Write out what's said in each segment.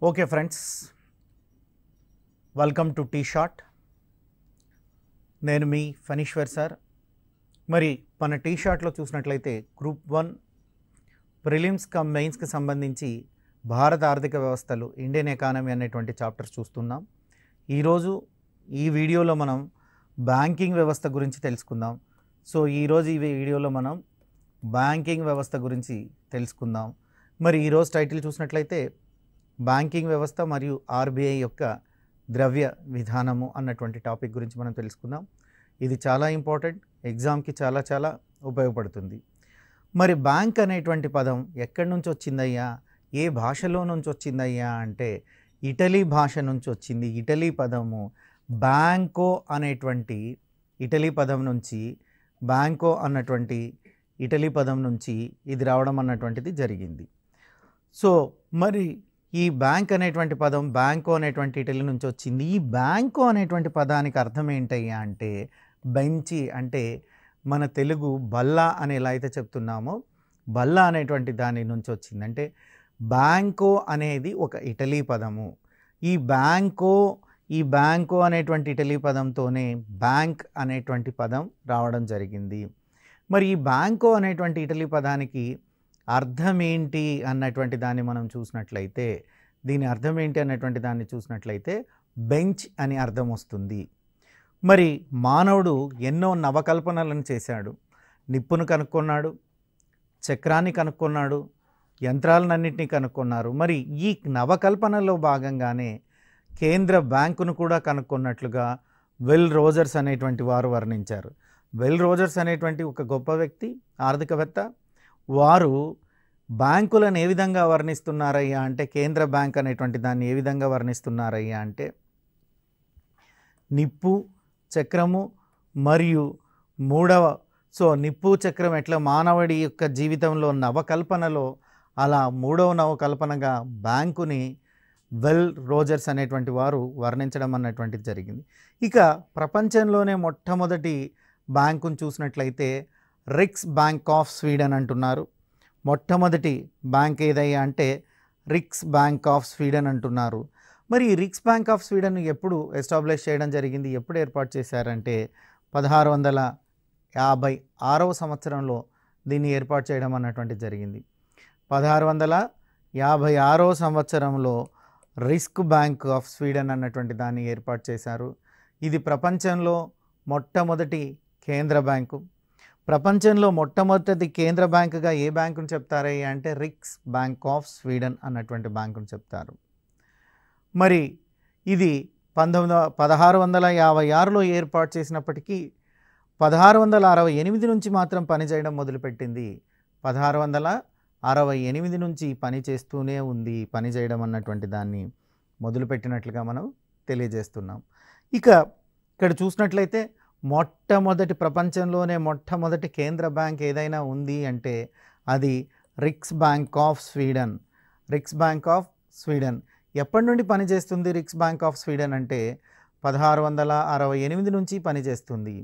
Okay friends, welcome to T shot. నేను మీ Phaneeshwar sir. మరి మన టీ షాట్లో చూసినట్లయితే గ్రూప్ 1 ప్రిలిమ్స్ కమ్ మెయిన్స్కి సంబంధించి భారత ఆర్థిక వ్యవస్థలు, ఇండియన్ ఎకానమీ అనేటువంటి చాప్టర్స్ చూస్తున్నాం. ఈరోజు ఈ వీడియోలో మనం బ్యాంకింగ్ వ్యవస్థ గురించి తెలుసుకుందాం. సో ఈరోజు ఈ వీడియోలో మనం బ్యాంకింగ్ వ్యవస్థ గురించి తెలుసుకుందాం. మరి ఈరోజు టైటిల్ చూసినట్లయితే బ్యాంకింగ్ వ్యవస్థ మరియు ఆర్బీఐ యొక్క ద్రవ్య విధానము అన్నటువంటి టాపిక్ గురించి మనం తెలుసుకుందాం. ఇది చాలా ఇంపార్టెంట్, ఎగ్జామ్కి చాలా ఉపయోగపడుతుంది. మరి బ్యాంక్ అనేటువంటి పదం ఎక్కడి నుంచి వచ్చిందయ్యా, ఏ భాషలో నుంచి వచ్చిందయ్యా అంటే ఇటలీ భాష నుంచి వచ్చింది. ఇటలీ పదము బ్యాంకో అనేటువంటి ఇటలీ పదం నుంచి, బ్యాంకో అన్నటువంటి ఇటలీ పదం నుంచి ఇది రావడం అన్నటువంటిది జరిగింది. సో మరి ఈ బ్యాంక్ అనేటువంటి పదం బ్యాంకో అనేటువంటి ఇటలీ నుంచి వచ్చింది. ఈ బ్యాంకో అనేటువంటి పదానికి అర్థం ఏంటయ్యా అంటే బెంచి, అంటే మన తెలుగు బల్ల అని ఎలా అయితే చెప్తున్నామో బల్ల అనేటువంటి దాని నుంచి వచ్చింది. అంటే బ్యాంకో అనేది ఒక ఇటలీ పదము. ఈ బ్యాంకో అనేటువంటి ఇటలీ పదంతోనే బ్యాంక్ అనేటువంటి పదం రావడం జరిగింది. మరి ఈ బ్యాంకో అనేటువంటి ఇటలీ పదానికి అర్థం ఏంటి అన్నటువంటి దాన్ని మనం చూసినట్లయితే, దీని అర్థం ఏంటి అన్నటువంటి దాన్ని చూసినట్లయితే బెంచ్ అని అర్థం వస్తుంది. మరి మానవుడు ఎన్నో నవకల్పనలను చేశాడు. నిప్పును కనుక్కున్నాడు, చక్రాన్ని కనుక్కున్నాడు, యంత్రాలన్నింటినీ కనుక్కున్నారు. మరి ఈ నవకల్పనలో భాగంగానే కేంద్ర బ్యాంకును కూడా కనుక్కున్నట్లుగా విల్ రోజర్స్ అనేటువంటి వారు వర్ణించారు. విల్ రోజర్స్ అనేటువంటి ఒక గొప్ప వ్యక్తి, ఆర్థికవేత్త. వారు బ్యాంకులను ఏ విధంగా వర్ణిస్తున్నారయ్యా అంటే, కేంద్ర బ్యాంక్ అనేటువంటి దాన్ని ఏ విధంగా వర్ణిస్తున్నారయ్యా అంటే నిప్పు, చక్రము మరియు నిప్పు చక్రం ఎట్లా మానవుడి యొక్క జీవితంలో నవకల్పనలో, అలా మూడవ నవకల్పనగా బ్యాంకుని వెల్ రోజర్స్ అనేటువంటి వారు వర్ణించడం అన్నటువంటిది జరిగింది. ఇక ప్రపంచంలోనే మొట్టమొదటి బ్యాంకును చూసినట్లయితే రిక్స్ బ్యాంక్ ఆఫ్ స్వీడన్ అంటున్నారు. మొట్టమొదటి బ్యాంక్ ఏదయ్యా అంటే రిక్స్ బ్యాంక్ ఆఫ్ స్వీడన్ అంటున్నారు. మరి ఈ రిక్స్ బ్యాంక్ ఆఫ్ స్వీడన్ ఎప్పుడు ఎస్టాబ్లిష్ చేయడం జరిగింది, ఎప్పుడు ఏర్పాటు చేశారంటే 1656వ సంవత్సరంలో దీన్ని ఏర్పాటు చేయడం అన్నటువంటిది జరిగింది. 1656వ సంవత్సరంలో రిస్క్ బ్యాంక్ ఆఫ్ స్వీడన్ అన్నటువంటి దాన్ని ఏర్పాటు చేశారు. ఇది ప్రపంచంలో మొట్టమొదటి కేంద్ర బ్యాంకు. ప్రపంచంలో మొట్టమొదటి కేంద్ర బ్యాంకుగా ఏ బ్యాంకును చెప్తారయ్యా అంటే రిక్స్ బ్యాంక్ ఆఫ్ స్వీడన్ అన్నటువంటి బ్యాంకును చెప్తారు. మరి ఇది 1656లో ఏర్పాటు చేసినప్పటికీ 1668 నుంచి మాత్రం పనిచేయడం మొదలుపెట్టింది. 1668 నుంచి పని చేస్తూనే ఉంది. పనిచేయడం అన్నటువంటి దాన్ని మొదలుపెట్టినట్లుగా మనం తెలియజేస్తున్నాం. ఇక్కడ చూసినట్లయితే ప్రపంచంలోనే మొట్టమొదటి కేంద్ర బ్యాంక్ ఏదైనా ఉంది అంటే అది Riksbank of Sweden. Riksbank of Sweden ఎప్పటి నుండి పనిచేస్తుంది? రిక్స్ బ్యాంక్ ఆఫ్ స్వీడన్ అంటే 1668 నుంచి పనిచేస్తుంది.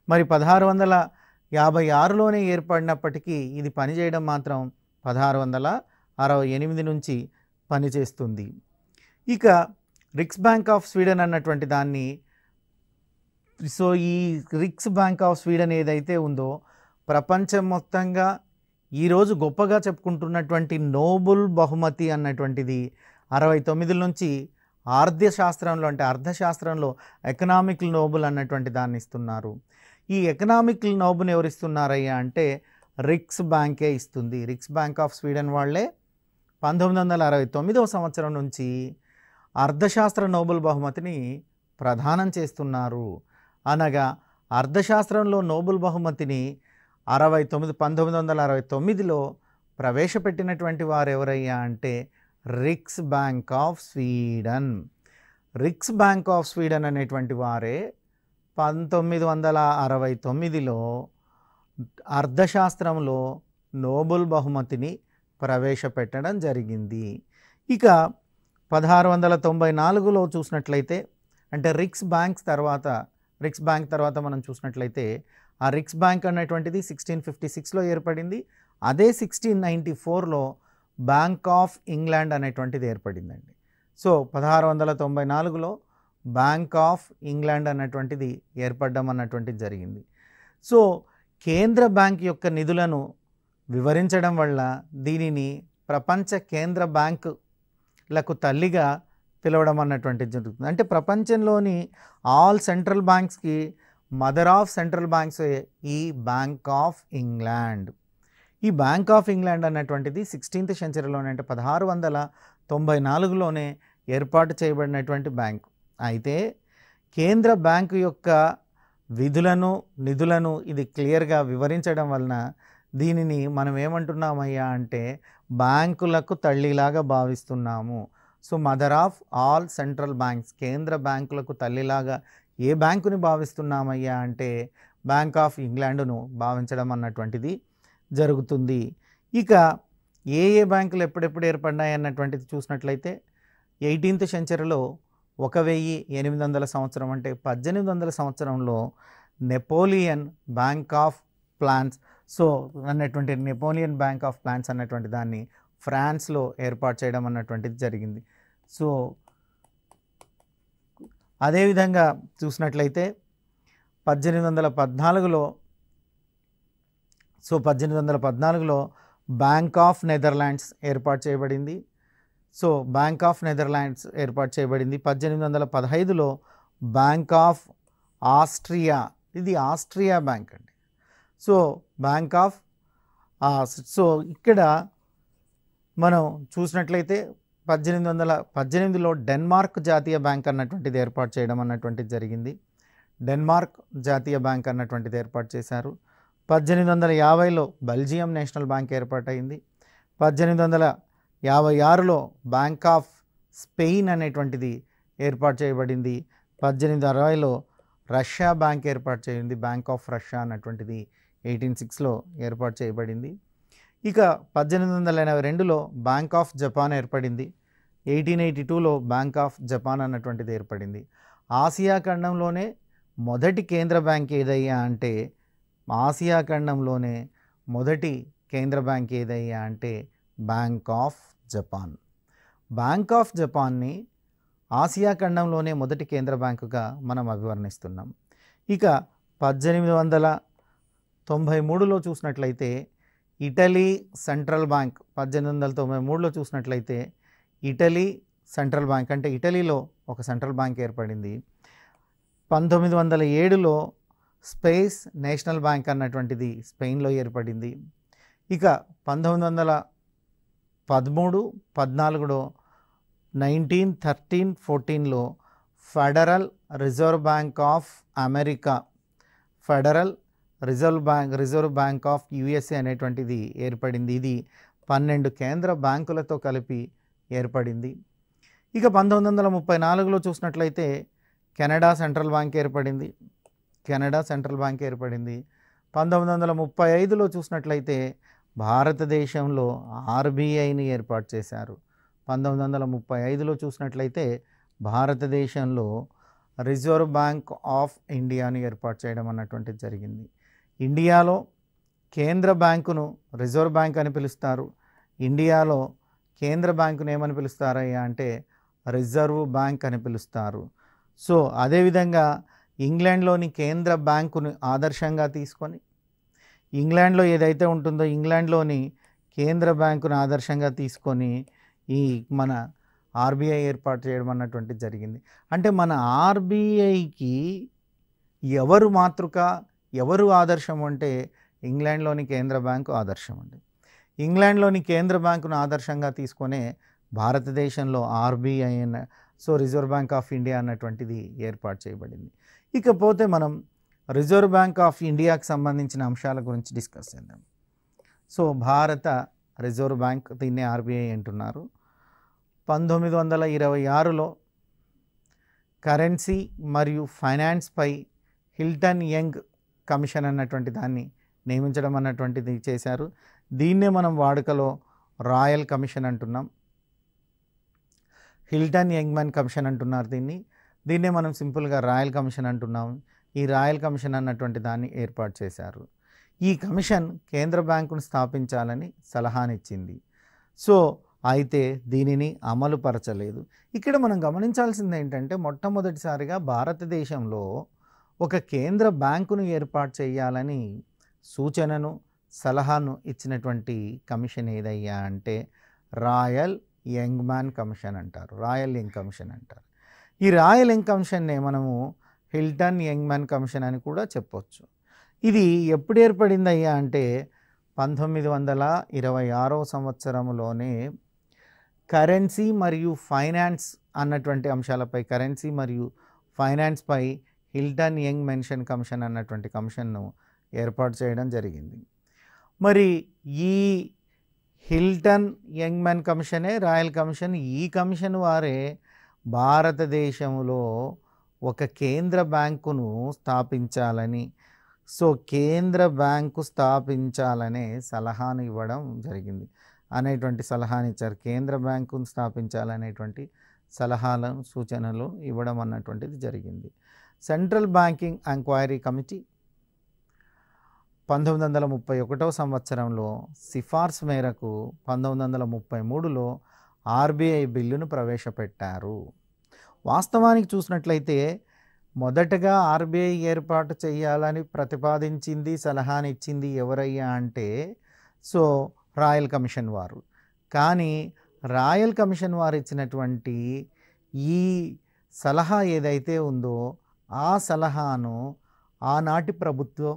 మరి 1656లోనే ఏర్పడినప్పటికీ ఇది పనిచేయడం మాత్రం 1668 నుంచి పనిచేస్తుంది. ఇక రిక్స్ బ్యాంక్ ఆఫ్ స్వీడన్ అన్నటువంటి దాన్ని, ఈ రిక్స్ బ్యాంక్ ఆఫ్ స్వీడన్ ఏదైతే ఉందో ప్రపంచం మొత్తంగా ఈరోజు గొప్పగా చెప్పుకుంటున్నటువంటి నోబెల్ బహుమతి అన్నటువంటిది 69 నుంచి ఆర్థశాస్త్రంలో, అంటే అర్థశాస్త్రంలో ఎకనామిక్ నోబెల్ అన్నటువంటి దాన్ని ఇస్తున్నారు. ఈ ఎకనామిక్ నోబెల్ ఎవరు ఇస్తున్నారయ్యా అంటే రిక్స్ బ్యాంకే ఇస్తుంది. రిక్స్ బ్యాంక్ ఆఫ్ స్వీడన్ వాళ్ళే 1969వ సంవత్సరం నుంచి అర్థశాస్త్ర నోబెల్ బహుమతిని ప్రదానం చేస్తున్నారు. అనగా అర్థశాస్త్రంలో నోబెల్ బహుమతిని 1969లో ప్రవేశపెట్టినటువంటి వారు ఎవరయ్యా అంటే Riksbank of Sweden. Riksbank of Sweden అనేటువంటి వారే 1969లో అర్థశాస్త్రంలో నోబెల్ బహుమతిని ప్రవేశపెట్టడం జరిగింది. ఇక 1694లో చూసినట్లయితే, అంటే రిక్స్ బ్యాంక్ తర్వాత మనం చూసినట్లయితే ఆ రిక్స్ బ్యాంక్ అనేటువంటిది 1656లో ఏర్పడింది. అదే 1694లో బ్యాంక్ ఆఫ్ ఇంగ్లాండ్ అనేటువంటిది ఏర్పడిందండి. సో 1694లో బ్యాంక్ ఆఫ్ ఇంగ్లాండ్ అన్నటువంటిది ఏర్పడడం అన్నటువంటిది జరిగింది. సో కేంద్ర బ్యాంక్ యొక్క నిధులను వివరించడం వల్ల దీనిని ప్రపంచ కేంద్ర బ్యాంకులకు తల్లిగా పిలవడం అన్నటువంటిది జరుగుతుంది. అంటే ప్రపంచంలోని ఆల్ సెంట్రల్ బ్యాంక్స్కి మదర్ ఆఫ్ సెంట్రల్ బ్యాంక్స్ ఈ బ్యాంక్ ఆఫ్ ఇంగ్లాండ్. ఈ బ్యాంక్ ఆఫ్ ఇంగ్లాండ్ అన్నటువంటిది 16th సెంచరీలోనే అంటే 1694లోనే ఏర్పాటు చేయబడినటువంటి బ్యాంకు. అయితే కేంద్ర బ్యాంకు యొక్క విధులను నిధులను ఇది క్లియర్గా వివరించడం వలన దీనిని మనం ఏమంటున్నామయ్యా అంటే బ్యాంకులకు తల్లిలాగా భావిస్తున్నాము. So mother of all central banks, కేంద్ర బ్యాంకులకు తల్లిలాగా ఏ బ్యాంకుని భావిస్తున్నామయ్యా అంటే బ్యాంక్ ఆఫ్ ఇంగ్లాండ్ను భావించడం అన్నటువంటిది జరుగుతుంది. ఇక ఏ బ్యాంకులు ఎప్పుడెప్పుడు ఏర్పడినాయి అన్నటువంటిది చూసినట్లయితే 18th సెంచరీలో 1800 సంవత్సరం అంటే 1800 సంవత్సరంలో నెపోలియన్ బ్యాంక్ ఆఫ్ ప్లాన్స్ అన్నటువంటి నెపోలియన్ బ్యాంక్ ఆఫ్ ప్లాన్స్ అన్నటువంటి దాన్ని ఫ్రాన్స్లో ఏర్పాటు చేయడం అన్నటువంటిది జరిగింది. సో అదేవిధంగా చూసినట్లయితే 1814లో బ్యాంక్ ఆఫ్ నెదర్లాండ్స్ ఏర్పాటు చేయబడింది. సో బ్యాంక్ ఆఫ్ నెదర్లాండ్స్ ఏర్పాటు చేయబడింది. 1815లో బ్యాంక్ ఆఫ్ ఆస్ట్రియా, ఇది ఆస్ట్రియా బ్యాంక్ అండి. సో బ్యాంక్ ఆఫ్ ఇక్కడ మనం చూసినట్లయితే 1818లో డెన్మార్క్ జాతీయ బ్యాంక్ అన్నటువంటిది ఏర్పాటు చేయడం అన్నటువంటిది జరిగింది. డెన్మార్క్ జాతీయ బ్యాంక్ అన్నటువంటిది ఏర్పాటు చేశారు. 1850లో బెల్జియం నేషనల్ బ్యాంక్ ఏర్పాటైంది. 1856లో బ్యాంక్ ఆఫ్ స్పెయిన్ అనేటువంటిది ఏర్పాటు చేయబడింది. 1860లో రష్యా బ్యాంక్ ఏర్పాటు చేయింది. బ్యాంక్ ఆఫ్ రష్యా అన్నటువంటిది 1806లో ఏర్పాటు చేయబడింది. ఇక 1882లో బ్యాంక్ ఆఫ్ జపాన్ ఏర్పడింది. 1882లో బ్యాంక్ ఆఫ్ జపాన్ అన్నటువంటిది ఏర్పడింది. ఆసియా ఖండంలోనే మొదటి కేంద్ర బ్యాంక్ ఏదయ్యా అంటే ఆసియా ఖండంలోనే మొదటి కేంద్ర బ్యాంక్ ఏదయ్యా అంటే bank of Japan. Bank of జపాన్ని ఆసియా ఖండంలోనే మొదటి కేంద్ర బ్యాంకుగా మనం అభివర్ణిస్తున్నాం. ఇక 1893లో చూసినట్లయితే ఇటలీ సెంట్రల్ బ్యాంక్, 1893లో చూసినట్లయితే ఇటలీ సెంట్రల్ బ్యాంక్ అంటే ఇటలీలో ఒక సెంట్రల్ బ్యాంక్ ఏర్పడింది. 1907లో స్పేస్ నేషనల్ బ్యాంక్ అన్నటువంటిది స్పెయిన్లో ఏర్పడింది. ఇక 1913-14లో 1913-14లో federal reserve bank of America, federal reserve bank of USA అనేటువంటిది ఏర్పడింది. ఇది 12 కేంద్ర బ్యాంకులతో కలిపి ఏర్పడింది. ఇక 1934లో చూసినట్లయితే కెనడా సెంట్రల్ బ్యాంక్ ఏర్పడింది. 1935లో చూసినట్లయితే భారతదేశంలో ఆర్బీఐని ఏర్పాటు చేశారు. 1935లో చూసినట్లయితే భారతదేశంలో రిజర్వ్ బ్యాంక్ ఆఫ్ ఇండియాని ఏర్పాటు చేయడం అన్నటువంటిది జరిగింది. ఇండియాలో కేంద్ర బ్యాంకును రిజర్వ్ బ్యాంక్ అని పిలుస్తారు. ఇండియాలో కేంద్ర బ్యాంకును ఏమని పిలుస్తారయ్యా అంటే రిజర్వ్ బ్యాంక్ అని పిలుస్తారు. సో అదేవిధంగా ఇంగ్లాండ్లోని కేంద్ర బ్యాంకును ఆదర్శంగా తీసుకొని ఇంగ్లాండ్లో ఏదైతే ఉంటుందో ఇంగ్లాండ్లోని కేంద్ర బ్యాంకును ఆదర్శంగా తీసుకొని ఈ మన ఆర్బీఐ ఏర్పాటు చేయడం అన్నటువంటిది జరిగింది. అంటే మన ఆర్బీఐకి ఎవరు మాతృక, ఎవరు ఆదర్శం అంటే ఇంగ్లాండ్లోని కేంద్ర బ్యాంకు ఆదర్శం అండి. ఇంగ్లాండ్లోని కేంద్ర బ్యాంకును ఆదర్శంగా తీసుకొనే భారతదేశంలో RBI reserve bank of India అన్నటువంటిది ఏర్పాటు చేయబడింది. ఇకపోతే మనం రిజర్వ్ బ్యాంక్ ఆఫ్ ఇండియాకి సంబంధించిన అంశాల గురించి డిస్కస్ చేద్దాం. సో భారత రిజర్వ్ బ్యాంక్, దీన్ని ఆర్బీఐ అంటున్నారు. 1926లో కరెన్సీ మరియు ఫైనాన్స్పై హిల్టన్ యంగ్ కమిషన్ అన్నటువంటి దాన్ని నియమించడం అన్నటువంటిది చేశారు. దీన్నే మనం వాడుకలో రాయల్ కమిషన్ అంటున్నాం. హిల్టన్ యంగ్మన్ కమిషన్ అంటున్నారు దీన్నే మనం సింపుల్గా రాయల్ కమిషన్ అంటున్నాం. ఈ రాయల్ కమిషన్ అన్నటువంటి దాన్ని ఏర్పాటు చేశారు. ఈ కమిషన్ కేంద్ర బ్యాంకును స్థాపించాలని సలహానిచ్చింది. సో అయితే దీనిని అమలుపరచలేదు. ఇక్కడ మనం గమనించాల్సింది ఏంటంటే మొట్టమొదటిసారిగా భారతదేశంలో ఒక కేంద్ర బ్యాంకును ఏర్పాటు చేయాలని సూచనను సలహాను ఇచ్చినటువంటి కమిషన్ ఏదయ్యా అంటే రాయల్ యంగ్మ్యాన్ కమిషన్ అంటారు. రాయల్ యంగ్ కమిషన్ అంటారు. ఈ రాయల్ యంగ్ కమిషన్నే మనము హిల్టన్ యంగ్మ్యాన్ కమిషన్ అని కూడా చెప్పొచ్చు. ఇది ఎప్పుడు ఏర్పడిందయ్యా అంటే 1926వ సంవత్సరంలోనే కరెన్సీ మరియు ఫైనాన్స్ అన్నటువంటి అంశాలపై, కరెన్సీ మరియు ఫైనాన్స్పై హిల్టన్ యంగ్ మెన్షన్ కమిషన్ అన్నటువంటి కమిషన్ను ఏర్పాటు చేయడం జరిగింది. మరి ఈ హిల్టన్ యంగ్ మ్యాన్ కమిషనే రాయల్ కమిషన్. ఈ కమిషన్ వారే భారతదేశంలో ఒక కేంద్ర బ్యాంకును స్థాపించాలని, కేంద్ర బ్యాంకు స్థాపించాలనే సలహాను ఇవ్వడం జరిగింది, అనేటువంటి సలహాని ఇచ్చారు. కేంద్ర బ్యాంకును స్థాపించాలనేటువంటి సలహాలను సూచనలు ఇవ్వడం అన్నటువంటిది జరిగింది. సెంట్రల్ బ్యాంకింగ్ ఎంక్వైరీ కమిటీ 1931వ సంవత్సరంలో సిఫార్సు మేరకు 1933లో ఆర్బీఐ బిల్లును ప్రవేశపెట్టారు. వాస్తవానికి చూసినట్లయితే మొదటగా ఆర్బీఐ ఏర్పాటు చేయాలని ప్రతిపాదించింది, సలహానిచ్చింది ఎవరయ్యా అంటే రాయల్ కమిషన్ వారు. కానీ రాయల్ కమిషన్ వారు ఇచ్చినటువంటి ఈ సలహా ఏదైతే ఉందో ఆ సలహాను ఆనాటి ప్రభుత్వం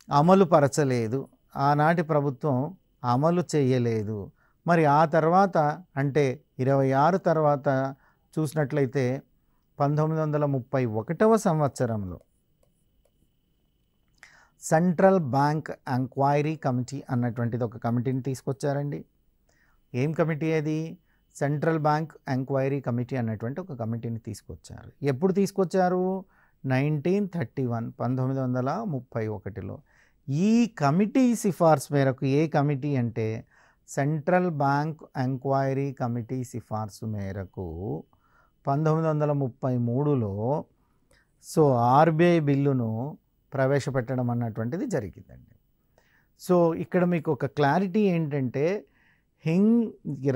అమలు పరచలేదు, ఆనాటి ప్రభుత్వం అమలు చేయలేదు. మరి ఆ తర్వాత అంటే 26 తర్వాత చూసినట్లయితే 1931వ సంవత్సరంలో సెంట్రల్ బ్యాంక్ ఎంక్వైరీ కమిటీ అన్నటువంటిది ఒక కమిటీని తీసుకొచ్చారండి. ఏం కమిటీ అది? సెంట్రల్ బ్యాంక్ ఎంక్వైరీ కమిటీ అన్నటువంటి ఒక కమిటీని తీసుకొచ్చారు. ఎప్పుడు తీసుకొచ్చారు? 1931లో. ఈ కమిటీ సిఫార్సు మేరకు, ఏ కమిటీ అంటే సెంట్రల్ బ్యాంక్ ఎంక్వైరీ కమిటీ సిఫార్సు మేరకు 1933లో ఆర్బీఐ బిల్లును ప్రవేశపెట్టడం అన్నటువంటిది జరిగిందండి. ఇక్కడ మీకు ఒక క్లారిటీ ఏంటంటే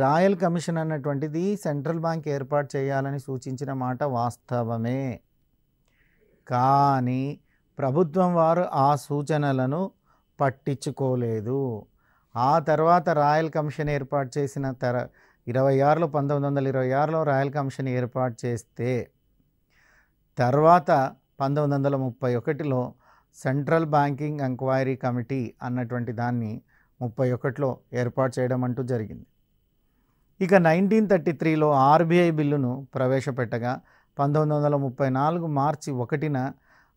రాయల్ కమిషన్ అన్నటువంటిది సెంట్రల్ బ్యాంక్ ఏర్పాటు చేయాలని సూచించిన మాట వాస్తవమే. కానీ ప్రభుత్వం వారు ఆ సూచనలను పట్టించుకోలేదు. ఆ తర్వాత రాయల్ కమిషన్ ఏర్పాటు చేసిన 1926లో రాయల్ కమిషన్ ఏర్పాటు చేస్తే తర్వాత 1931లో సెంట్రల్ బ్యాంకింగ్ ఎంక్వైరీ కమిటీ అన్నటువంటి దాన్ని 31లో ఏర్పాటు చేయడం అంటూ జరిగింది. ఇక 1933లో ఆర్బీఐ బిల్లును ప్రవేశపెట్టగా 1934 మార్చి 1న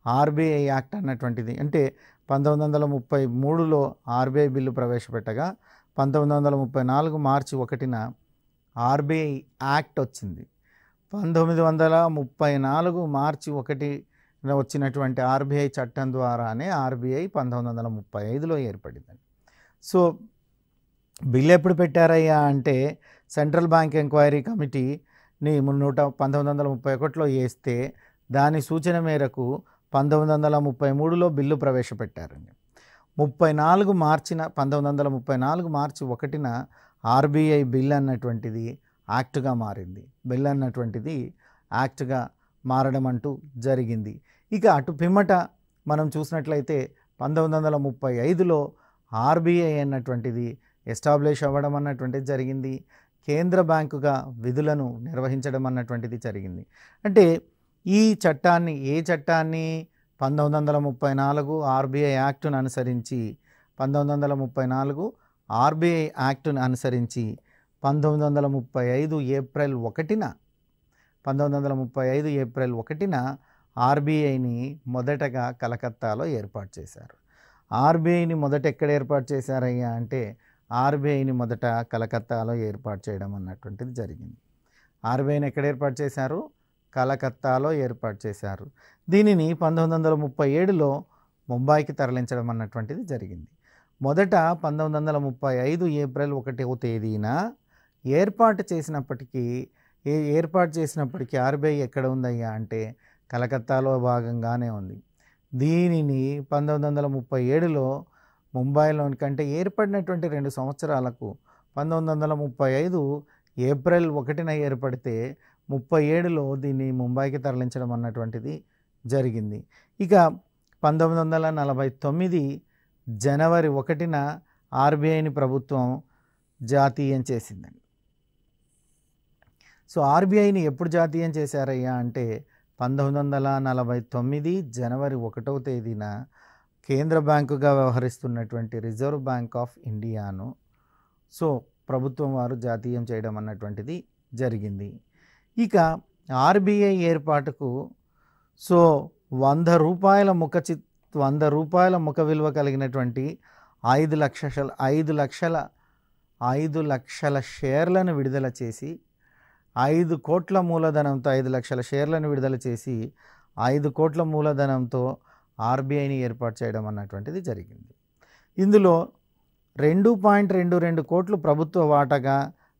ఆర్బీఐ యాక్ట్ అన్నటువంటిది, అంటే 1933లో ఆర్బీఐ బిల్లు ప్రవేశపెట్టగా 1934 మార్చి 1న ఆర్బీఐ యాక్ట్ వచ్చింది. 1934 మార్చి 1న వచ్చినటువంటి ఆర్బీఐ చట్టం ద్వారానే ఆర్బీఐ 1935లో ఏర్పడిందండి. బిల్లు ఎప్పుడు పెట్టారయ్యా అంటే సెంట్రల్ బ్యాంక్ ఎంక్వైరీ కమిటీని 1931లో వేస్తే దాని సూచన మేరకు 1933లో బిల్లు ప్రవేశపెట్టారండి. 1934 మార్చి 1న ఆర్బీఐ బిల్ అన్నటువంటిది యాక్ట్గా మారింది. బిల్ అన్నటువంటిది యాక్ట్గా మారడం అంటూ జరిగింది. ఇక అటు పిమ్మట మనం చూసినట్లయితే 1935లో ఆర్బీఐ అన్నటువంటిది ఎస్టాబ్లిష్ అవ్వడం అన్నటువంటిది జరిగింది. కేంద్ర బ్యాంకుగా విధులను నిర్వహించడం అన్నటువంటిది జరిగింది. అంటే ఈ చట్టాన్ని, ఏ చట్టాన్ని? 1934 ఆర్బీఐ యాక్టును అనుసరించి 1935 ఆర్బీఐ యాక్టును అనుసరించి 1935 ఏప్రిల్ 1న ఆర్బీఐని మొదటగా కలకత్తాలో ఏర్పాటు చేశారు. ఆర్బీఐని మొదట ఎక్కడ ఏర్పాటు చేశారయ్యా అంటే ఆర్బీఐని మొదట కలకత్తాలో ఏర్పాటు చేయడం అన్నటువంటిది జరిగింది. ఆర్బీఐని ఎక్కడ ఏర్పాటు చేశారు? కలకత్తాలో ఏర్పాటు చేశారు. దీనిని 1937లో ముంబైకి తరలించడం అన్నటువంటిది జరిగింది. మొదట 1935 ఏప్రిల్ 1వ తేదీన ఏర్పాటు చేసినప్పటికీ ఆర్బీఐ ఎక్కడ ఉందయ్యా అంటే కలకత్తాలో భాగంగానే ఉంది. దీనిని 1937లో ముంబైలోని కంటే ఏర్పడినటువంటి 2 సంవత్సరాలకు 1935 ఏప్రిల్ 1న ఏర్పడితే 37లో దీన్ని ముంబైకి తరలించడం అన్నటువంటిది జరిగింది. ఇక 1949 జనవరి 1న ఆర్బీఐని ప్రభుత్వం జాతీయం చేసిందండి. సో ఆర్బీఐని ఎప్పుడు జాతీయం చేశారయ్యా అంటే 1949 జనవరి 1వ తేదీన కేంద్ర బ్యాంకుగా వ్యవహరిస్తున్నటువంటి రిజర్వ్ బ్యాంక్ ఆఫ్ ఇండియాను సో ప్రభుత్వం వారు జాతీయం చేయడం అన్నటువంటిది జరిగింది. ఇక ఆర్బీఐ ఏర్పాటుకు సో 100 రూపాయల ముఖ విలువ కలిగినటువంటి 5 లక్షల షేర్లను విడుదల చేసి 5 కోట్ల మూలధనంతో 5 లక్షల షేర్లను విడుదల చేసి 5 కోట్ల మూలధనంతో ఆర్బీఐని ఏర్పాటు చేయడం అన్నటువంటిది జరిగింది. ఇందులో 2.22 కోట్లు ప్రభుత్వ వాటాగా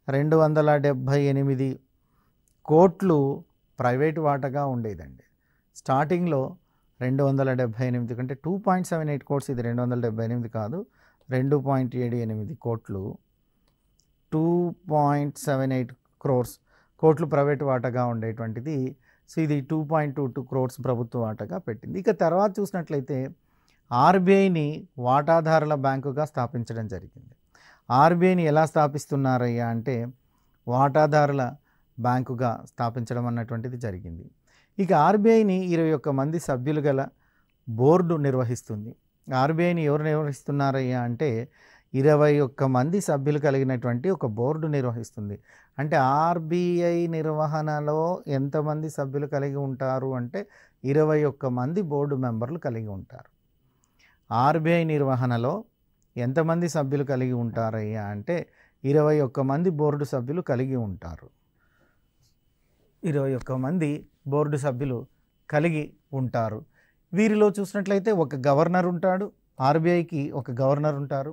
278 కోట్లు ప్రైవేటు వాటాగా ఉండేదండి. స్టార్టింగ్లో 278 కంటే 2.78 కోట్స్, ఇది 278 కాదు, 2.78 కోట్లు, 2.78 కోట్లు ప్రైవేటు వాటాగా ఉండేటువంటిది. సో ఇది 2.22 క్రోర్స్ ప్రభుత్వ వాటాగా పెట్టింది. ఇక తర్వాత చూసినట్లయితే ఆర్బీఐని వాటాదారుల బ్యాంకుగా స్థాపించడం జరిగింది. ఆర్బీఐని ఎలా స్థాపిస్తున్నారయ్యా అంటే వాటాదారుల బ్యాంకుగా స్థాపించడం అన్నటువంటిది జరిగింది. ఇక ఆర్బీఐని 21 మంది సభ్యులు గల బోర్డు నిర్వహిస్తుంది. ఆర్బీఐని ఎవరు నిర్వహిస్తున్నారయ్యా అంటే 21 మంది సభ్యులు కలిగినటువంటి ఒక బోర్డు నిర్వహిస్తుంది. అంటే ఆర్బీఐ నిర్వహణలో ఎంతమంది సభ్యులు కలిగి ఉంటారు అంటే 21 మంది బోర్డు మెంబర్లు కలిగి ఉంటారు. ఆర్బీఐ నిర్వహణలో ఎంతమంది సభ్యులు కలిగి ఉంటారయ్యా అంటే 21 మంది బోర్డు సభ్యులు కలిగి ఉంటారు. 21 మంది బోర్డు సభ్యులు కలిగి ఉంటారు. వీరిలో చూసినట్లయితే ఒక గవర్నర్ ఉంటాడు. ఆర్బీఐకి ఒక గవర్నర్ ఉంటారు.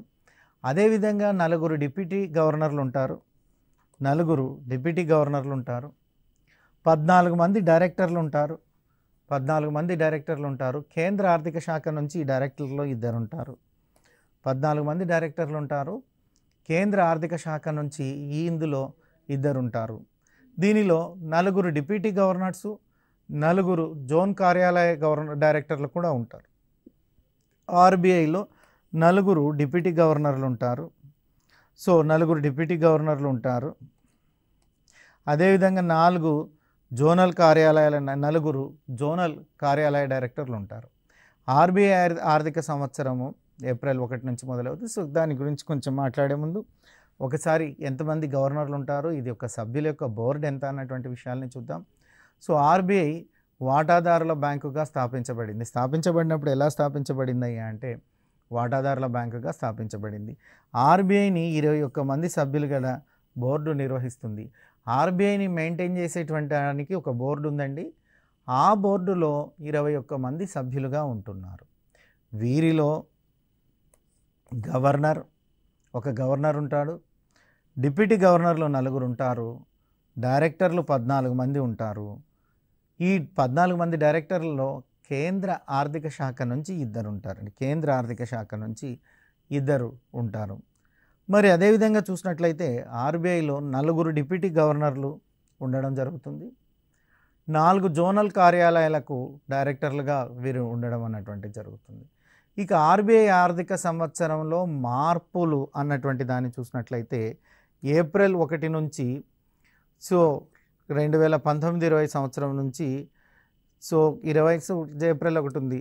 అదేవిధంగా 4 డిప్యూటీ గవర్నర్లు ఉంటారు. 14 మంది డైరెక్టర్లు ఉంటారు. 14 మంది డైరెక్టర్లు ఉంటారు. కేంద్ర ఆర్థిక శాఖ నుంచి ఈ డైరెక్టర్లో 2 ఉంటారు. 14 మంది డైరెక్టర్లు ఉంటారు. కేంద్ర ఆర్థిక శాఖ నుంచి ఇందులో 2 ఉంటారు. దీనిలో 4 డిప్యూటీ గవర్నర్సు, 4 జోన్ కార్యాలయ డైరెక్టర్లు కూడా ఉంటారు. ఆర్బీఐలో 4 డిప్యూటీ గవర్నర్లు ఉంటారు. సో 4 డిప్యూటీ గవర్నర్లు ఉంటారు. అదేవిధంగా 4 జోనల్ కార్యాలయ డైరెక్టర్లు ఉంటారు. ఆర్బీఐ ఆర్థిక సంవత్సరము ఏప్రిల్ 1 నుంచి మొదలవుతుంది. సో దాని గురించి కొంచెం మాట్లాడే ముందు ఒకసారి ఎంతమంది గవర్నర్లు ఉంటారు, ఇది ఒక సభ్యుల యొక్క బోర్డు ఎంత అన్నటువంటి విషయాల్ని చూద్దాం. సో ఆర్బీఐ వాటాదారుల బ్యాంకుగా స్థాపించబడింది. స్థాపించబడినప్పుడు ఎలా స్థాపించబడింది అంటే వాటాదారుల బ్యాంకుగా స్థాపించబడింది. ఆర్బీఐని 21 మంది సభ్యులు గల బోర్డు నిర్వహిస్తుంది. ఆర్బీఐని మెయింటైన్ చేసేటువంటి దానికి ఒక బోర్డు ఉందండి. ఆ బోర్డులో 21 మంది సభ్యులుగా ఉంటున్నారు. వీరిలో ఒక గవర్నర్ ఉంటాడు. డిప్యూటీ గవర్నర్లు 4 ఉంటారు. డైరెక్టర్లు 14 మంది ఉంటారు. ఈ 14 మంది డైరెక్టర్లలో కేంద్ర ఆర్థిక శాఖ నుంచి 2 ఉంటారండి. కేంద్ర ఆర్థిక శాఖ నుంచి 2 ఉంటారు. మరి అదేవిధంగా చూసినట్లయితే ఆర్బీఐలో 4 డిప్యూటీ గవర్నర్లు ఉండడం జరుగుతుంది. 4 జోనల్ కార్యాలయాలకు డైరెక్టర్లుగా వీరు ఉండడం అన్నటువంటిది జరుగుతుంది. ఇక ఆర్బీఐ ఆర్థిక సంవత్సరంలో మార్పులు అన్నటువంటి దాన్ని చూసినట్లయితే ఏప్రిల్ 1 నుంచి సో 2019-20 సంవత్సరం నుంచి సో ఏప్రిల్ 1 ఉంది.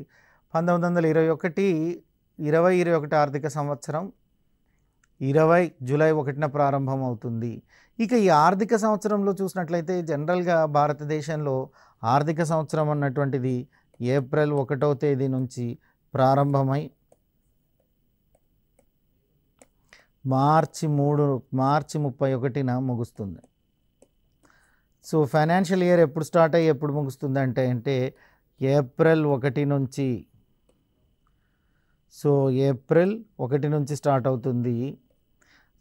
1921 ఆర్థిక సంవత్సరం 20 జూలై 1న ప్రారంభం అవుతుంది. ఇక ఈ ఆర్థిక సంవత్సరంలో చూసినట్లయితే జనరల్గా భారతదేశంలో ఆర్థిక సంవత్సరం అన్నటువంటిది ఏప్రిల్ 1వ తేదీ నుంచి ప్రారంభమై మార్చి 31న ముగుస్తుంది. సో ఫైనాన్షియల్ ఇయర్ ఎప్పుడు స్టార్ట్ అయ్యి ఎప్పుడు ముగుస్తుంది అంటే ఏప్రిల్ 1 నుంచి సో ఏప్రిల్ 1 నుంచి స్టార్ట్ అవుతుంది.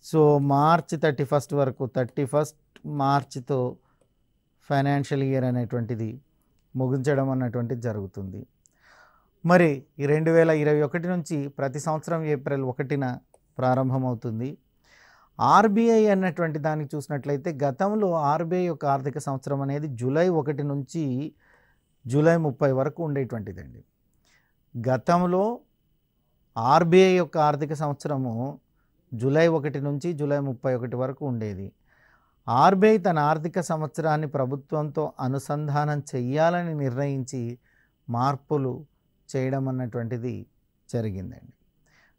సో మార్చి 31 వరకు 31 మార్చితో ఫైనాన్షియల్ ఇయర్ అనేటువంటిది ముగించడం అన్నటువంటిది జరుగుతుంది. మరి 2021 నుంచి ప్రతి సంవత్సరం ఏప్రిల్ 1న ప్రారంభమవుతుంది. ఆర్బీఐ అన్నటువంటి దానికి చూసినట్లయితే గతంలో ఆర్బీఐ యొక్క ఆర్థిక సంవత్సరం అనేది జూలై 1 నుంచి జూలై 30 వరకు ఉండేటువంటిదండి. గతంలో ఆర్బీఐ యొక్క ఆర్థిక సంవత్సరము జూలై 1 నుంచి జూలై 31 వరకు ఉండేది. ఆర్బీఐ తన ఆర్థిక సంవత్సరాన్ని ప్రభుత్వంతో అనుసంధానం చెయ్యాలని నిర్ణయించి మార్పులు చేయడం అన్నటువంటిది జరిగిందండి.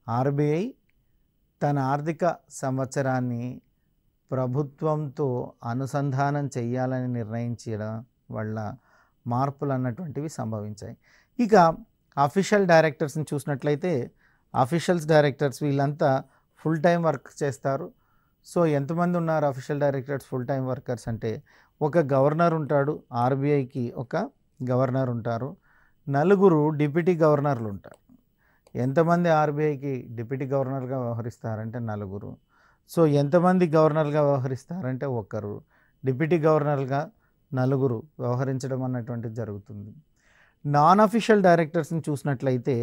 ఆర్బీఐ తన ఆర్థిక సంవత్సరాన్ని ప్రభుత్వంతో అనుసంధానం చెయ్యాలని నిర్ణయించడం వల్ల మార్పులు అన్నటువంటివి సంభవించాయి. ఇక అఫీషియల్ డైరెక్టర్స్ని చూసినట్లయితే అఫీషియల్స్ డైరెక్టర్స్ వీళ్ళంతా ఫుల్ టైం వర్క్ చేస్తారు. సో ఎంతమంది ఉన్నారు official directors full time workers అంటే, ఒక గవర్నర్ ఉంటాడు, ఆర్బీఐకి ఒక గవర్నర్ ఉంటారు, 4 డిప్యూటీ గవర్నర్లు ఉంటారు. ఎంతమంది ఆర్బీఐకి డిప్యూటీ గవర్నర్గా వ్యవహరిస్తారంటే 4. సో ఎంతమంది గవర్నర్గా వ్యవహరిస్తారంటే 1. డిప్యూటీ గవర్నర్గా 4 వ్యవహరించడం అన్నటువంటిది జరుగుతుంది. నాన్ అఫీషియల్ డైరెక్టర్స్ని చూసినట్లయితే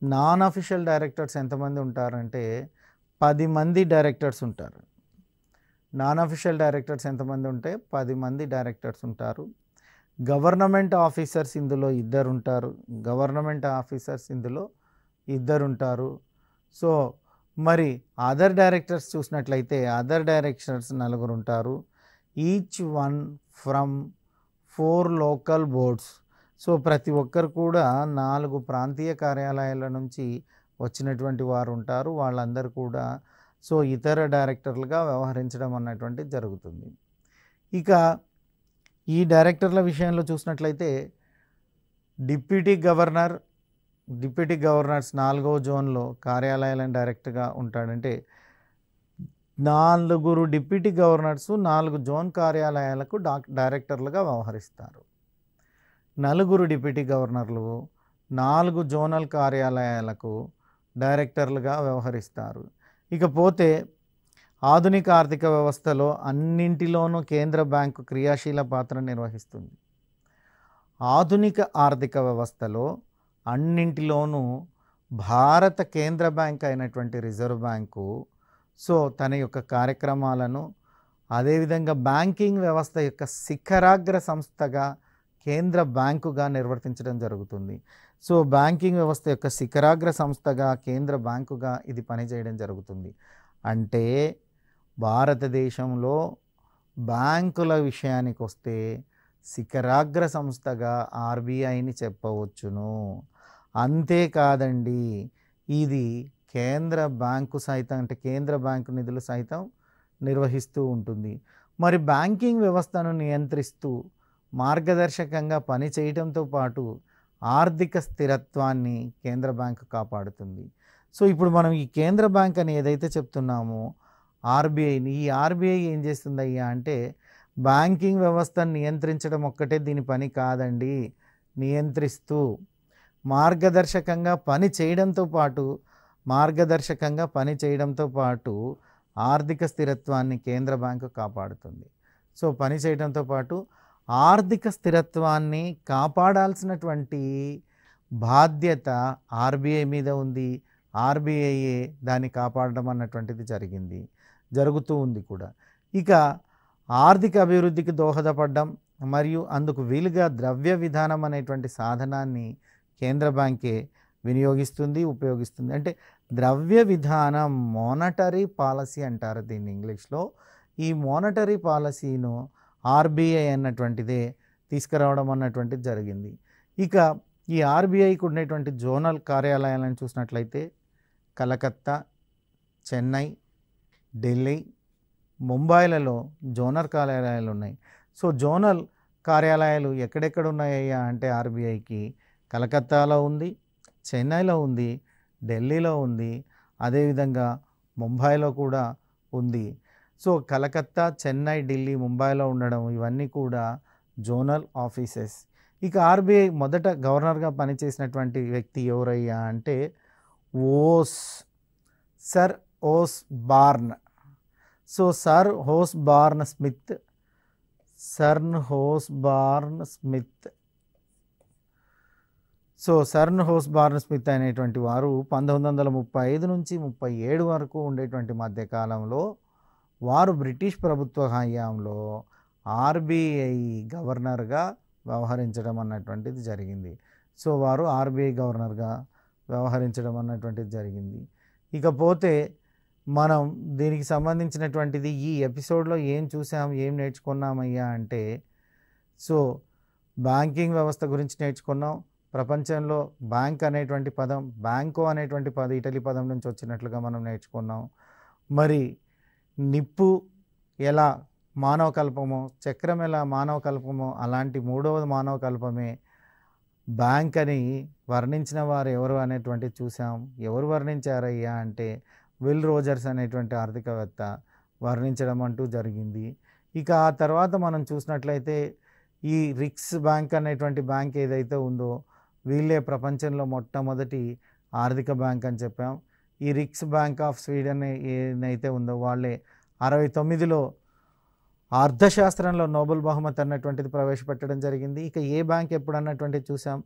నాన్ అఫీషియల్ డైరెక్టర్స్ ఎంతమంది ఉంటారంటే 10 మంది డైరెక్టర్స్ ఉంటారు. నాన్ అఫీషియల్ డైరెక్టర్స్ ఎంతమంది ఉంటే 10 మంది డైరెక్టర్స్ ఉంటారు. గవర్నమెంట్ ఆఫీసర్స్ ఇందులో 2 ఉంటారు. గవర్నమెంట్ ఆఫీసర్స్ ఇందులో 2 ఉంటారు. సో మరి అదర్ డైరెక్టర్స్ చూసినట్లయితే అదర్ డైరెక్టర్స్ 4 ఉంటారు. Each one from 4 local boards. So ప్రతి ఒక్కరు కూడా 4 ప్రాంతీయ కార్యాలయాల నుంచి వచ్చినటువంటి వారు ఉంటారు. వాళ్ళందరూ కూడా సో ఇతర డైరెక్టర్లుగా వ్యవహరించడం అన్నటువంటిది జరుగుతుంది. ఇక ఈ డైరెక్టర్ల విషయంలో చూసినట్లయితే డిప్యూటీ గవర్నర్స్ 4వ జోన్లో కార్యాలయాలను డైరెక్ట్గా ఉంటాడంటే 4 డిప్యూటీ గవర్నర్స్ 4 జోన్ కార్యాలయాలకు డైరెక్టర్లుగా వ్యవహరిస్తారు. 4 డిప్యూటీ గవర్నర్లు 4 జోనల్ కార్యాలయాలకు డైరెక్టర్లుగా వ్యవహరిస్తారు. ఇకపోతే ఆధునిక ఆర్థిక వ్యవస్థలో అన్నింటిలోనూ కేంద్ర బ్యాంకు క్రియాశీల పాత్ర నిర్వహిస్తుంది. ఆధునిక ఆర్థిక వ్యవస్థలో అన్నింటిలోనూ భారత కేంద్ర బ్యాంక్ అయినటువంటి రిజర్వ్ బ్యాంకు సో తన యొక్క కార్యక్రమాలను అదేవిధంగా బ్యాంకింగ్ వ్యవస్థ యొక్క శిఖరాగ్ర సంస్థగా కేంద్ర బ్యాంకుగా నిర్వర్తించడం జరుగుతుంది. సో బ్యాంకింగ్ వ్యవస్థ యొక్క శిఖరాగ్ర సంస్థగా కేంద్ర బ్యాంకుగా ఇది పనిచేయడం జరుగుతుంది. అంటే భారతదేశంలో బ్యాంకుల విషయానికి వస్తే శిఖరాగ్ర సంస్థగా ఆర్బీఐని చెప్పవచ్చును. అంతేకాదండి, ఇది కేంద్ర బ్యాంకు సైతం అంటే కేంద్ర బ్యాంకు నిధులు సైతం నిర్వహిస్తూ ఉంటుంది. మరి బ్యాంకింగ్ వ్యవస్థను నియంత్రిస్తూ మార్గదర్శకంగా పనిచేయడంతో పాటు ఆర్థిక స్థిరత్వాన్ని కేంద్ర బ్యాంకు కాపాడుతుంది. సో ఇప్పుడు మనం ఈ కేంద్ర బ్యాంక్ అని ఏదైతే చెప్తున్నామో ఆర్బీఐని, ఈ ఆర్బీఐ ఏం చేస్తుందయ్యా అంటే బ్యాంకింగ్ వ్యవస్థను నియంత్రించడం ఒక్కటే దీని పని కాదండి, నియంత్రిస్తూ మార్గదర్శకంగా పని చేయడంతో పాటు ఆర్థిక స్థిరత్వాన్ని కేంద్ర బ్యాంకు కాపాడుతుంది. సో పని చేయడంతో పాటు ఆర్థిక స్థిరత్వాన్ని కాపాడాల్సినటువంటి బాధ్యత ఆర్బీఐ మీద ఉంది. ఆర్బీఐయే దాన్ని కాపాడడం అన్నటువంటిది జరుగుతూ ఉంది కూడా. ఇక ఆర్థిక అభివృద్ధికి దోహదపడడం మరియు అందుకు వీలుగా ద్రవ్య విధానం అనేటువంటి సాధనాన్ని కేంద్ర బ్యాంకే ఉపయోగిస్తుంది. అంటే ద్రవ్య విధానం మోనటరీ పాలసీ అంటారు దీన్ని ఇంగ్లీష్లో. ఈ మోనటరీ పాలసీను ఆర్బీఐ అన్నటువంటిదే తీసుకురావడం అన్నటువంటిది జరిగింది. ఇక ఈ ఆర్బీఐకి ఉండేటువంటి జోనల్ కార్యాలయాలను చూసినట్లయితే కలకత్తా, చెన్నై, ఢిల్లీ, ముంబైలలో జోనల్ కార్యాలయాలు ఉన్నాయి. సో జోనల్ కార్యాలయాలు ఎక్కడెక్కడ ఉన్నాయ్యా అంటే ఆర్బీఐకి కలకత్తాలో ఉంది, చెన్నైలో ఉంది, ఢిల్లీలో ఉంది, అదేవిధంగా ముంబైలో కూడా ఉంది. సో కలకత్తా, చెన్నై, ఢిల్లీ, ముంబైలో ఉండడం ఇవన్నీ కూడా జోనల్ ఆఫీసెస్. ఇక ఆర్బీఐ మొదట గవర్నర్గా పనిచేసినటువంటి వ్యక్తి ఎవరయ్యా అంటే సర్ ఓస్బార్న్. సో సర్ హోస్బార్న్ స్మిత్ అనేటువంటి వారు 1935 నుంచి 37 వరకు ఉండేటువంటి మధ్యకాలంలో వారు బ్రిటిష్ ప్రభుత్వ హయాంలో ఆర్బీఐ గవర్నర్గా వ్యవహరించడం అన్నటువంటిది జరిగింది. సో వారు ఆర్బీఐ గవర్నర్గా వ్యవహరించడం అన్నటువంటిది జరిగింది. ఇకపోతే మనం దీనికి సంబంధించినటువంటిది ఈ ఎపిసోడ్లో ఏం చూసాం, ఏం నేర్చుకున్నామయ్యా అంటే, సో బ్యాంకింగ్ వ్యవస్థ గురించి నేర్చుకున్నాం. ప్రపంచంలో బ్యాంక్ అనేటువంటి పదం, బ్యాంకో అనేటువంటి పదం ఇటలీ పదం నుంచి వచ్చినట్లుగా మనం నేర్చుకున్నాం. మరి నిప్పు ఎలా మానవ కల్పమో, చక్రం ఎలా మానవ కల్పమో, అలాంటి మూడవ మానవ కల్పమే బ్యాంక్ అని వర్ణించిన వారు ఎవరు అనేటువంటిది చూసాం. ఎవరు వర్ణించారయ్యా అంటే విల్ రోజర్స్ అనేటువంటి ఆర్థికవేత్త వర్ణించడం అంటూ జరిగింది. ఇక ఆ తర్వాత మనం చూసినట్లయితే ఈ రిక్స్ బ్యాంక్ అనేటువంటి బ్యాంక్ ఏదైతే ఉందో వీళ్ళే ప్రపంచంలో మొట్టమొదటి ఆర్థిక బ్యాంక్ అని చెప్పాం. ఈ రిక్స్ బ్యాంక్ ఆఫ్ స్వీడన్ ఏదైతే ఉందో వాళ్ళే 69లో అర్థశాస్త్రంలో నోబెల్ బహుమతి అన్నటువంటిది ప్రవేశపెట్టడం జరిగింది. ఇక ఏ బ్యాంక్ ఎప్పుడు అన్నటువంటిది చూసాం.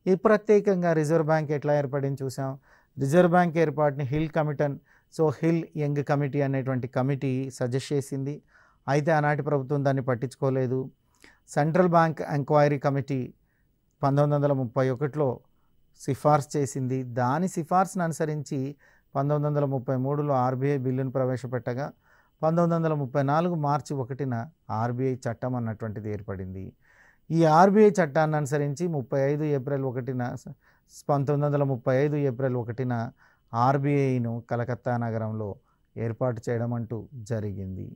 ఈ ప్రత్యేకంగా రిజర్వ్ బ్యాంక్ ఎట్లా ఏర్పడింది చూసాం. రిజర్వ్ బ్యాంక్ ఏర్పాటుని హిల్ కమిటన్, సో హిల్ యంగ్ కమిటీ అనేటువంటి కమిటీ సజెస్ట్ చేసింది. అయితే ఆనాటి ప్రభుత్వం దాన్ని పట్టించుకోలేదు. సెంట్రల్ బ్యాంక్ ఎంక్వైరీ కమిటీ 1931లో సిఫార్సు చేసింది. దాని సిఫార్సును అనుసరించి 1933లో ఆర్బీఐ బిల్లును ప్రవేశపెట్టగా 1934 మార్చి 1న ఆర్బీఐ చట్టం అన్నటువంటిది ఏర్పడింది. ఈ ఆర్బీఐ చట్టాన్ని అనుసరించి 1935 ఏప్రిల్ 1న ఆర్బీఐను కలకత్తా నగరంలో ఏర్పాటు చేయడం అంటూ జరిగింది.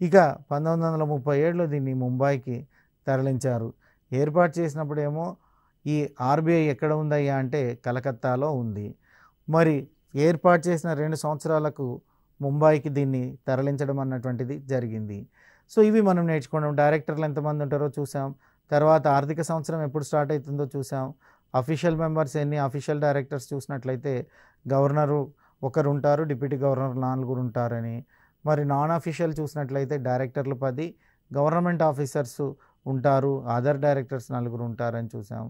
ఇక 1937లో దీన్ని ముంబైకి తరలించారు. ఏర్పాటు చేసినప్పుడేమో ఈ ఆర్బీఐ ఎక్కడ ఉందయ్యా అంటే కలకత్తాలో ఉంది. మరి ఏర్పాటు చేసిన 2 సంవత్సరాలకు ముంబైకి దీన్ని తరలించడం అన్నటువంటిది జరిగింది. సో ఇవి మనం నేర్చుకున్నాం. డైరెక్టర్లు ఎంతమంది ఉంటారో చూసాం. తర్వాత ఆర్థిక సంవత్సరం ఎప్పుడు స్టార్ట్ అవుతుందో చూసాం. అఫీషియల్ మెంబర్స్ ఎన్ని, అఫీషియల్ డైరెక్టర్స్ చూసినట్లయితే గవర్నరు ఒకరు ఉంటారు, డిప్యూటీ గవర్నర్ 4 ఉంటారని. మరి నాన్ అఫీషియల్ చూసినట్లయితే డైరెక్టర్లు 10, గవర్నమెంట్ ఆఫీసర్స్ ఉంటారు, అదర్ డైరెక్టర్స్ 4 ఉంటారని చూసాం.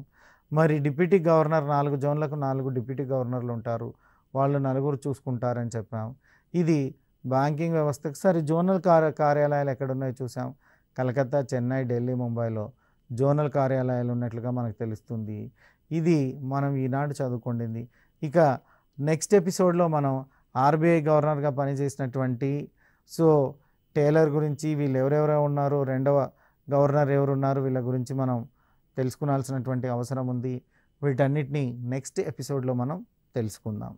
మరి డిప్యూటీ గవర్నర్ 4 జోన్లకు 4 డిప్యూటీ గవర్నర్లు ఉంటారు, వాళ్ళు 4 చూసుకుంటారని చెప్పాం. ఇది బ్యాంకింగ్ వ్యవస్థకు. సరే జోనల్ కార్యాలయాలు ఎక్కడున్నాయో చూసాం. కలకత్తా, చెన్నై, ఢిల్లీ, ముంబైలో జోనల్ కార్యాలయాలు ఉన్నట్లుగా మనకు తెలుస్తుంది. ఇది మనం ఈనాడు చదువుకుండింది. ఇక నెక్స్ట్ ఎపిసోడ్లో మనం ఆర్బీఐ గవర్నర్గా పనిచేసినటువంటి టేలర్ గురించి, వీళ్ళు ఎవరెవరో ఉన్నారు, రెండవ గవర్నర్ ఎవరున్నారు, వీళ్ళ గురించి మనం తెలుసుకోవాల్సినటువంటి అవసరం ఉంది. వీటన్నిటిని నెక్స్ట్ ఎపిసోడ్లో మనం తెలుసుకుందాం.